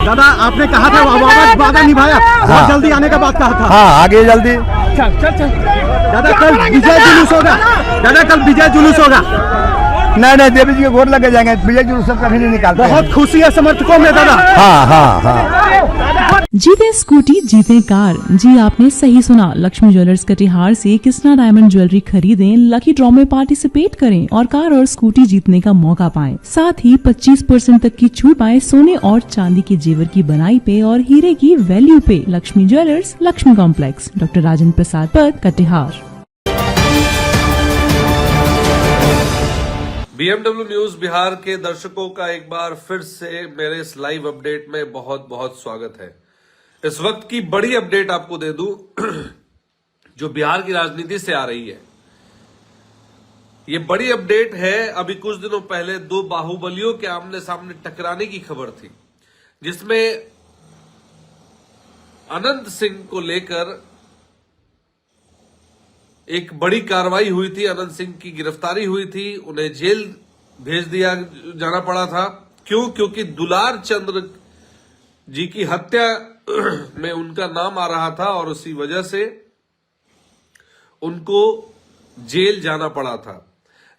दादा आपने कहा था वादा निभाया, बहुत जल्दी आने का बात कहा था। हाँ आगे जल्दी। चल दादा कल विजय जुलूस होगा, दादा कल विजय जुलूस होगा। नहीं देवी जी के गोर लगे जाएंगे, विजय जुलूस सब कभी नहीं निकालते। बहुत खुशी है समर्थकों में दादा। हाँ। जीते स्कूटी जीते कार। जी आपने सही सुना, लक्ष्मी ज्वेलर्स कटिहार से कृष्णा डायमंड ज्वेलरी खरीदें, लकी ड्रॉ में पार्टिसिपेट करें और कार और स्कूटी जीतने का मौका पाएं। साथ ही 25% तक की छूट पाएं सोने और चांदी के जेवर की बनाई पे और हीरे की वैल्यू पे। Lakshmi jewellers, Lakshmi complex, doctor Rajendra Prasad Path, Katihar. BMW news Bihar के दर्शकों का एक बार फिर से मेरे इस लाइव अपडेट में बहुत बहुत स्वागत है। इस वक्त की बड़ी अपडेट आपको दे दूं जो बिहार की राजनीति से आ रही है। ये बड़ी अपडेट है। अभी कुछ दिनों पहले दो बाहुबलियों के आमने सामने टकराने की खबर थी, जिसमें अनंत सिंह को लेकर एक बड़ी कार्रवाई हुई थी। अनंत सिंह की गिरफ्तारी हुई थी, उन्हें जेल भेज दिया जाना पड़ा था। क्यों? क्योंकि दुलार चंद्र जी की हत्या में उनका नाम आ रहा था और उसी वजह से उनको जेल जाना पड़ा था।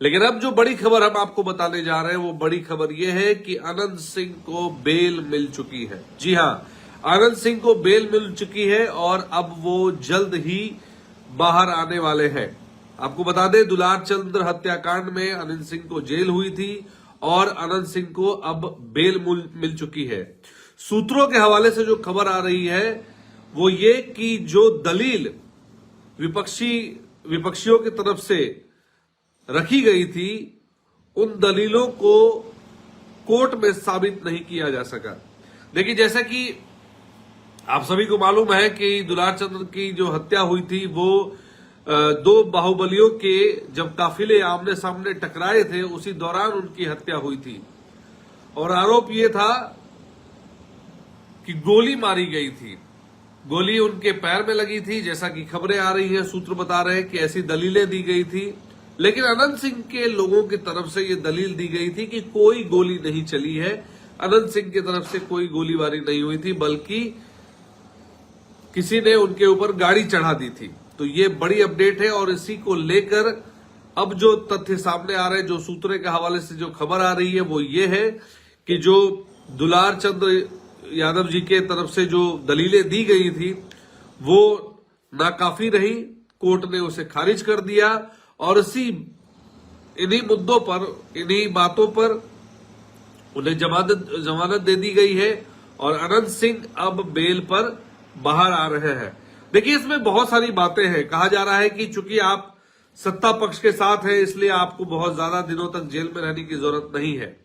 लेकिन अब जो बड़ी खबर हम आपको बताने जा रहे हैं वो बड़ी खबर यह है कि अनंत सिंह को बेल मिल चुकी है। जी हां, अनंत सिंह को बेल मिल चुकी है और अब वो जल्द ही बाहर आने वाले हैं। आपको बता दें, दुलार चंद्र हत्याकांड में अनंत सिंह को जेल हुई थी और अनंत सिंह को अब बेल मिल चुकी है। सूत्रों के हवाले से जो खबर आ रही है वो ये कि जो दलील विपक्षियों की तरफ से रखी गई थी, उन दलीलों को कोर्ट में साबित नहीं किया जा सका। देखिए, जैसा कि आप सभी को मालूम है कि दुलार चंद्र की जो हत्या हुई थी वो दो बाहुबलियों के जब काफिले आमने सामने टकराए थे उसी दौरान उनकी हत्या हुई थी और आरोप ये था कि गोली मारी गई थी। गोली उनके पैर में लगी थी, जैसा कि खबरें आ रही हैं, सूत्र बता रहे हैं कि ऐसी दलीलें दी गई थी। लेकिन अनंत सिंह के लोगों की तरफ से ये दलील दी गई थी कि कोई गोली नहीं चली है, अनंत सिंह की तरफ से कोई गोलीबारी नहीं हुई थी, बल्कि किसी ने उनके ऊपर गाड़ी चढ़ा दी थी। तो ये बड़ी अपडेट है और इसी को लेकर अब जो तथ्य सामने आ रहे हैं, जो सूत्रों के हवाले से जो खबर आ रही है वो ये है कि जो दुलार चंद्र यादव जी के तरफ से जो दलीलें दी गई थी वो नाकाफी रही। कोर्ट ने उसे खारिज कर दिया और इन्हीं मुद्दों पर, इन्हीं बातों पर उन्हें जमानत दे दी गई है और अनंत सिंह अब बेल पर बाहर आ रहे हैं। देखिए, इसमें बहुत सारी बातें हैं। कहा जा रहा है कि चूंकि आप सत्ता पक्ष के साथ हैं इसलिए आपको बहुत ज्यादा दिनों तक जेल में रहने की जरूरत नहीं है।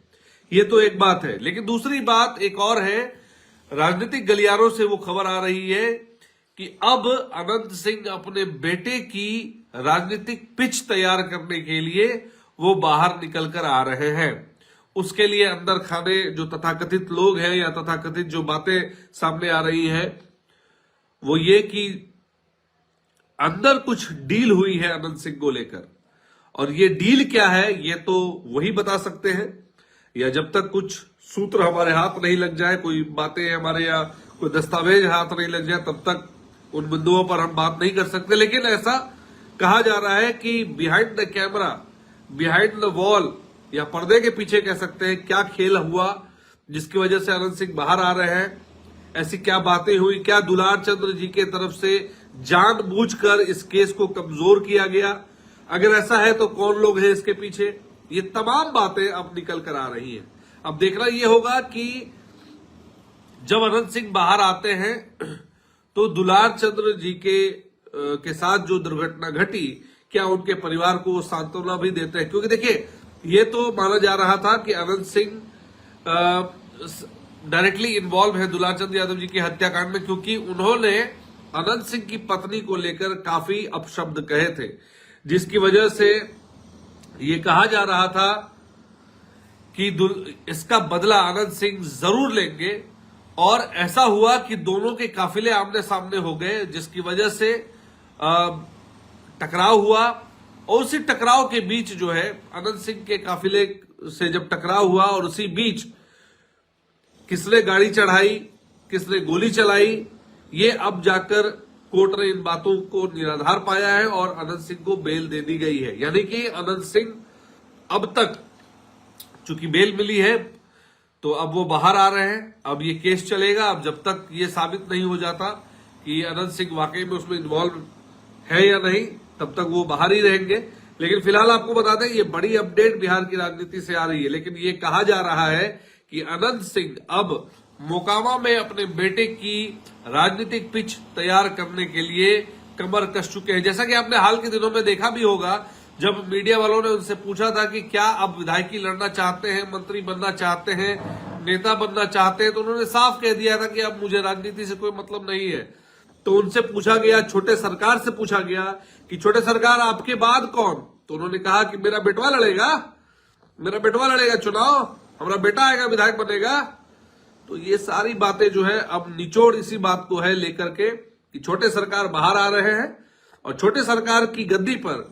ये तो एक बात है, लेकिन दूसरी बात एक और है। राजनीतिक गलियारों से वो खबर आ रही है कि अब अनंत सिंह अपने बेटे की राजनीतिक पिच तैयार करने के लिए वो बाहर निकल कर आ रहे हैं। उसके लिए अंदर खाने जो तथाकथित लोग हैं या तथाकथित जो बातें सामने आ रही हैं वो ये कि अंदर कुछ डील हुई है अनंत सिंह को लेकर, और ये डील क्या है ये तो वही बता सकते हैं, या जब तक कुछ सूत्र हमारे हाथ नहीं लग जाए, कोई बातें हमारे या कोई दस्तावेज हाथ नहीं लग जाए, तब तक उन बिंदुओं पर हम बात नहीं कर सकते। लेकिन ऐसा कहा जा रहा है कि behind the camera, behind the wall या पर्दे के पीछे कह सकते हैं, क्या खेल हुआ जिसकी वजह से अनंत सिंह बाहर आ रहे हैं। ऐसी क्या बातें हुई, क्या दुलार चंद्र जी के तरफ से जानबूझकर इस केस को कमजोर किया गया? अगर ऐसा है तो कौन लोग हैं इसके पीछे? ये तमाम बातें अब निकल कर आ रही हैं। अब देखना यह होगा कि जब अनंत सिंह बाहर आते हैं तो दुलार चंद्र जी के साथ जो दुर्घटना घटी, क्या उनके परिवार को सांत्वना भी देते हैं? क्योंकि देखिए, ये तो माना जा रहा था कि अनंत सिंह डायरेक्टली इन्वॉल्व है दुलार चंद्र यादव जी की हत्याकांड में, क्योंकि उन्होंने अनंत सिंह की पत्नी को लेकर काफी अपशब्द कहे थे, जिसकी वजह से ये कहा जा रहा था कि इसका बदला अनंत सिंह जरूर लेंगे। और ऐसा हुआ कि दोनों के काफिले आमने सामने हो गए, जिसकी वजह से टकराव हुआ और उसी टकराव के बीच जो है अनंत सिंह के काफिले से जब टकराव हुआ और उसी बीच किसने गाड़ी चढ़ाई, किसने गोली चलाई, ये अब जाकर कोर्ट ने इन बातों को निराधार पाया है और अनंत सिंह को बेल दे दी गई है। यानी कि अनंत सिंह अब तक चूंकि बेल मिली है तो अब वो बाहर आ रहे हैं। अब ये केस चलेगा। अब जब तक ये साबित नहीं हो जाता कि अनंत सिंह वाकई में उसमें इन्वॉल्व है या नहीं, तब तक वो बाहर ही रहेंगे। लेकिन फिलहाल आपको बता दें, ये बड़ी अपडेट बिहार की राजनीति से आ रही है। लेकिन ये कहा जा रहा है कि अनंत सिंह अब मोकामा में अपने बेटे की राजनीतिक पिच तैयार करने के लिए कमर कस चुके हैं। जैसा कि आपने हाल के दिनों में देखा भी होगा, जब मीडिया वालों ने उनसे पूछा था कि क्या अब विधायकी लड़ना चाहते हैं, मंत्री बनना चाहते हैं, नेता बनना चाहते हैं, तो उन्होंने साफ कह दिया था कि अब मुझे राजनीति से कोई मतलब नहीं है। तो उनसे पूछा गया, छोटे सरकार से पूछा गया कि छोटे सरकार आपके बाद कौन, तो उन्होंने कहा कि मेरा बेटवा लड़ेगा चुनाव, हमारा बेटा आएगा, विधायक बनेगा। तो ये सारी बातें जो है अब निचोड़ इसी बात को है लेकर के कि छोटे सरकार बाहर आ रहे हैं और छोटे सरकार की गद्दी पर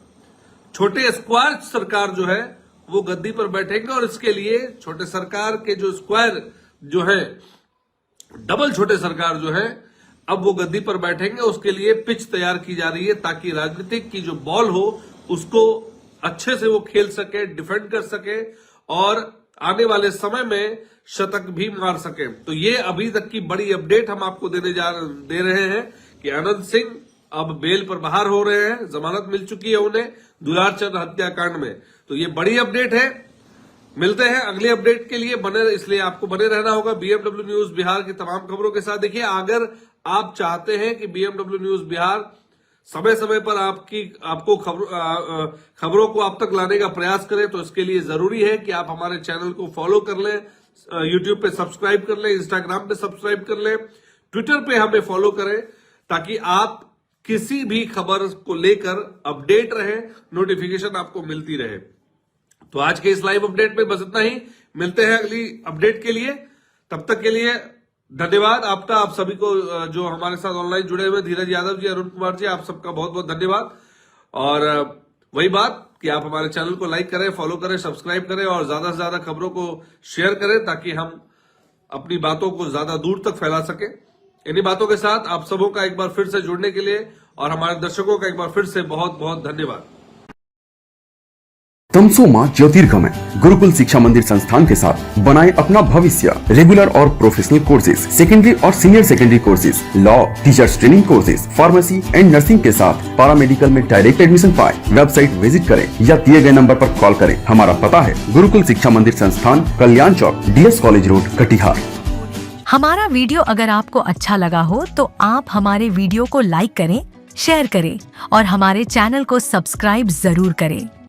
छोटे स्क्वायर सरकार जो है वो गद्दी पर बैठेंगे। और इसके लिए छोटे सरकार के जो स्क्वायर जो है, डबल छोटे सरकार जो है, अब वो गद्दी पर बैठेंगे। उसके लिए पिच तैयार की जा रही है ताकि राजनीतिक की जो बॉल हो उसको अच्छे से वो खेल सके, डिफेंड कर सके और आने वाले समय में शतक भी मार सके। तो ये अभी तक की बड़ी अपडेट हम आपको दे रहे हैं कि अनंत सिंह अब बेल पर बाहर हो रहे हैं, जमानत मिल चुकी है उन्हें दुलारचंद हत्याकांड में। तो ये बड़ी अपडेट है। मिलते हैं अगली अपडेट के लिए, इसलिए आपको बने रहना होगा बीएमडब्ल्यू न्यूज बिहार की तमाम खबरों के साथ। देखिए, अगर आप चाहते हैं कि बीएमडब्ल्यू न्यूज बिहार समय समय पर आपको खबरों को आप तक लाने का प्रयास करें, तो इसके लिए जरूरी है कि आप हमारे चैनल को फॉलो कर लें, यूट्यूब पे सब्सक्राइब कर लें, इंस्टाग्राम पे सब्सक्राइब कर लें, ट्विटर पे हमें फॉलो करें, ताकि आप किसी भी खबर को लेकर अपडेट रहे, नोटिफिकेशन आपको मिलती रहे। तो आज के इस लाइव अपडेट में बस इतना ही। मिलते हैं अगली अपडेट के लिए, तब तक के लिए धन्यवाद आपका। आप सभी को जो हमारे साथ ऑनलाइन जुड़े हुए, धीरज यादव जी, अरुण कुमार जी, आप सबका बहुत बहुत धन्यवाद। और वही बात कि आप हमारे चैनल को लाइक करें, फॉलो करें, सब्सक्राइब करें और ज्यादा से ज्यादा खबरों को शेयर करें, ताकि हम अपनी बातों को ज्यादा दूर तक फैला सके। इन्हीं बातों के साथ आप सबों का एक बार फिर से जुड़ने के लिए और हमारे दर्शकों का एक बार फिर से बहुत बहुत धन्यवाद। तमसोमा ज्योतिर्गमय गुरुकुल शिक्षा मंदिर संस्थान के साथ बनाए अपना भविष्य। रेगुलर और प्रोफेशनल कोर्सेज, सेकेंडरी और senior secondary courses, law, teachers training courses, pharmacy and nursing के साथ पैरामेडिकल में डायरेक्ट एडमिशन पाए। वेबसाइट विजिट करें या दिए गए नंबर पर कॉल करें। हमारा पता है गुरुकुल शिक्षा मंदिर संस्थान, कल्याण चौक, DS कॉलेज रोड, कटिहार। हमारा वीडियो अगर आपको अच्छा लगा हो तो आप हमारे वीडियो को लाइक करें, शेयर करें और हमारे चैनल को सब्सक्राइब जरूर करें।